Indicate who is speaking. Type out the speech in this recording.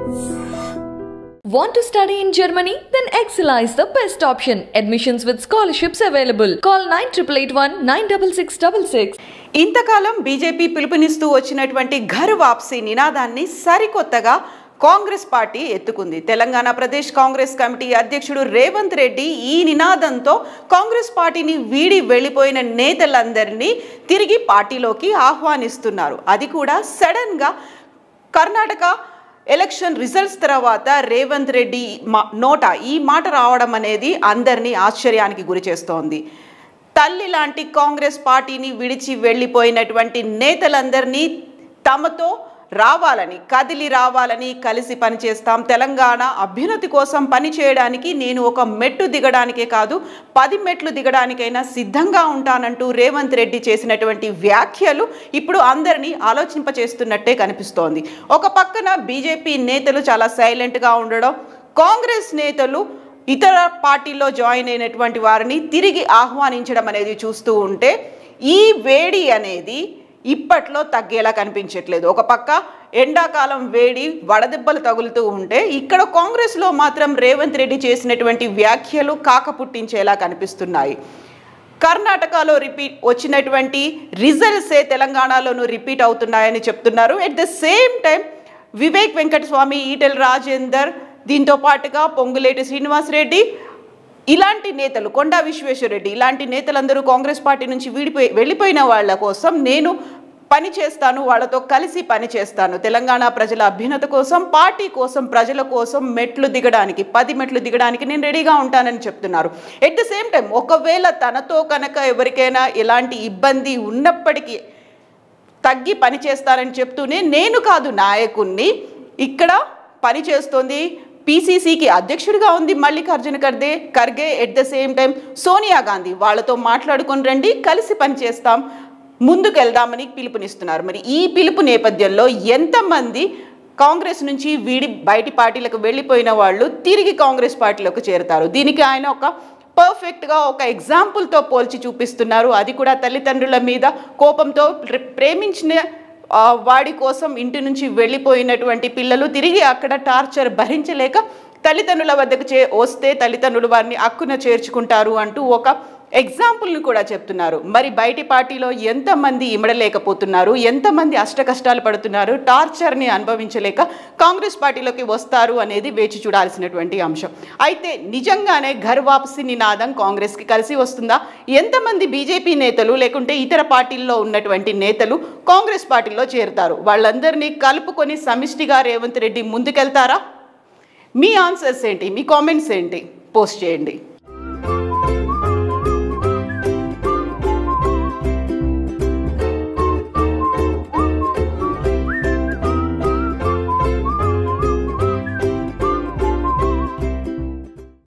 Speaker 1: Want to study in Germany? Then Excella is the best option. Admissions with scholarships available. Call 9881 96666.
Speaker 2: ఇంతకాలం BJP పిలుపునిస్తూ వచ్చినటువంటి ఘర్ వాప్సీ నినాదాన్ని సరికొత్తగా Congress party ఎత్తుకుంది. Telangana Pradesh Congress committee అధ్యక్షుడు రేవంత్ రెడ్డి ఈ నినాదంతో కాంగ్రెస్ పార్టీని వీడి వెళ్ళిపోయిన నేతలందరినీ తిరిగి పార్టీలోకి ఆహ్వానిస్తున్నారు. అది కూడా సడన్గా కర్ణాటక ఎలక్షన్ రిజల్ట్స్ తర్వాత రేవంత్ రెడ్డి నోట ఈ మాట రావడం అనేది అందరినీ ఆశ్చర్యానికి గురి చేస్తోంది. తల్లి లాంటి కాంగ్రెస్ పార్టీని విడిచి వెళ్ళిపోయినటువంటి నేతలందరినీ తమతో రావాలని, కదిలి రావాలని, కలిసి పనిచేస్తాం, తెలంగాణ అభ్యున్నతి కోసం పనిచేయడానికి నేను ఒక మెట్టు దిగడానికే కాదు 10 మెట్లు దిగడానికైనా సిద్ధంగా ఉంటానంటూ రేవంత్ రెడ్డి చేసినటువంటి వ్యాఖ్యలు ఇప్పుడు అందరినీ ఆలోచింపచేస్తున్నట్టే కనిపిస్తోంది. ఒక పక్కన బీజేపీ నేతలు చాలా సైలెంట్గా ఉండడం, కాంగ్రెస్ నేతలు ఇతర పార్టీల్లో జాయిన్ అయినటువంటి వారిని తిరిగి ఆహ్వానించడం అనేది చూస్తూ ఉంటే ఈ వేడి అనేది ఇప్పట్లో తగ్గేలా కనిపించట్లేదు. ఒక పక్క ఎండాకాలం వేడి వడదెబ్బలు తగులుతూ ఉంటే ఇక్కడ కాంగ్రెస్లో మాత్రం రేవంత్ రెడ్డి చేసినటువంటి వ్యాఖ్యలు కాకపుట్టించేలా కనిపిస్తున్నాయి. కర్ణాటకలో వచ్చినటువంటి రిజల్ట్సే తెలంగాణలోనూ రిపీట్ అవుతున్నాయని చెప్తున్నారు. At the same time Vivek Venkataswamy, Etela Rajender, దీంతో పాటుగా పొంగులేటి శ్రీనివాసరెడ్డి ఇలాంటి నేతలు, కొండా విశ్వేశ్వరరెడ్డి ఇలాంటి నేతలందరూ కాంగ్రెస్ పార్టీ నుంచి వెళ్ళిపోయిన వాళ్ళ కోసం నేను పని చేస్తాను, వాళ్ళతో కలిసి పని చేస్తాను, తెలంగాణ ప్రజల అభ్యున్నత కోసం, పార్టీ కోసం, ప్రజల కోసం మెట్లు దిగడానికి 10 మెట్లు దిగడానికి నేను రెడీగా ఉంటానని చెప్తున్నారు. ఎట్ ద సేమ్ టైం ఒకవేళ తనతో కనుక ఎవరికైనా ఎలాంటి ఇబ్బంది ఉన్నప్పటికీ తగ్గి పని చేస్తానని చెప్తూనే నేను కాదు నాయకుణ్ణి, ఇక్కడ పని చేస్తోంది పీసీసీకి అధ్యక్షుడిగా ఉంది Mallikarjuna Kharge, at the same time Sonia Gandhi, వాళ్ళతో మాట్లాడుకొని రండి, కలిసి పనిచేస్తాం, ముందుకెళ్దామని పిలుపునిస్తున్నారు. మరి ఈ పిలుపు నేపథ్యంలో ఎంతమంది కాంగ్రెస్ నుంచి వీడి బయటి పార్టీలకు వెళ్ళిపోయిన వాళ్ళు తిరిగి కాంగ్రెస్ పార్టీలోకి చేరుతారు? దీనికి ఆయన ఒక పర్ఫెక్ట్గా ఒక ఎగ్జాంపుల్తో పోల్చి చూపిస్తున్నారు. అది కూడా తల్లిదండ్రుల మీద కోపంతో ప్రేమించిన వాడి కోసం ఇంటి నుంచి వెళ్ళిపోయినటువంటి పిల్లలు తిరిగి అక్కడ టార్చర్ భరించలేక తల్లిదండ్రుల వద్దకు వస్తే తల్లిదండ్రులు వారిని అక్కున చేర్చుకుంటారు అంటూ ఒక ఎగ్జాంపుల్ని కూడా చెప్తున్నారు. మరి బయటి పార్టీలో ఎంతమంది ఇమడలేకపోతున్నారు, ఎంతమంది అష్టకష్టాలు పడుతున్నారు, టార్చర్ని అనుభవించలేక కాంగ్రెస్ పార్టీలోకి వస్తారు అనేది వేచి చూడాల్సినటువంటి అంశం. అయితే నిజంగానే ఘర్ వాపసీ నినాదం కాంగ్రెస్కి కలిసి వస్తుందా? ఎంతమంది బీజేపీ నేతలు లేకుంటే ఇతర పార్టీల్లో ఉన్నటువంటి నేతలు కాంగ్రెస్ పార్టీలో చేరుతారు? వాళ్ళందరినీ కలుపుకొని సమిష్టిగా రేవంత్ రెడ్డి ముందుకెళ్తారా? మీ ఆన్సర్స్ ఏంటి? మీ కామెంట్స్ ఏంటి? పోస్ట్ చేయండి.